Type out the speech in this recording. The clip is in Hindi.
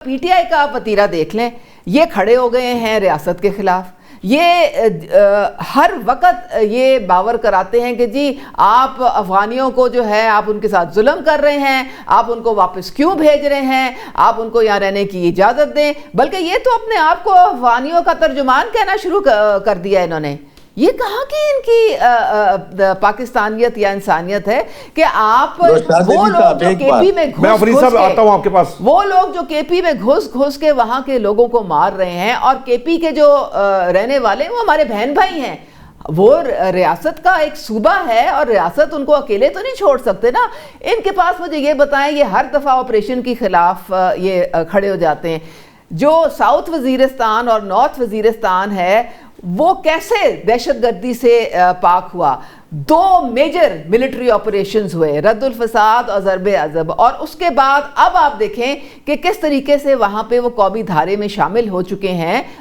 पीटीआई का आप वतीरा देख लें, ये खड़े हो गए हैं रियासत के खिलाफ। ये हर वक्त ये बावर कराते हैं कि जी आप अफगानियों को जो है आप उनके साथ जुल्म कर रहे हैं, आप उनको वापस क्यों भेज रहे हैं, आप उनको यहाँ रहने की इजाज़त दें। बल्कि ये तो अपने आप को अफगानियों का तर्जुमान कहना शुरू कर दिया इन्होंने। ये कहाँ की इनकी पाकिस्तानियत या इंसानियत है कि आप वो लोग जो केपी में घुस घुस के वहां के लोगों को मार रहे हैं, और केपी के जो रहने वाले वो हमारे बहन भाई हैं, वो रियासत का एक सूबा है और रियासत उनको अकेले तो नहीं छोड़ सकते ना। इनके पास मुझे ये बताएं, ये हर दफ़ा ऑपरेशन के खिलाफ ये खड़े हो जाते हैं। जो साउथ वजीरिस्तान और नॉर्थ वजीरिस्तान है वो कैसे दहशतगर्दी से पाक हुआ। 2 मेजर मिलिट्री ऑपरेशंस हुए, रद्दुल फसाद और ज़रबे अज़ब, और उसके बाद अब आप देखें कि किस तरीके से वहाँ पे वो कौमी धारे में शामिल हो चुके हैं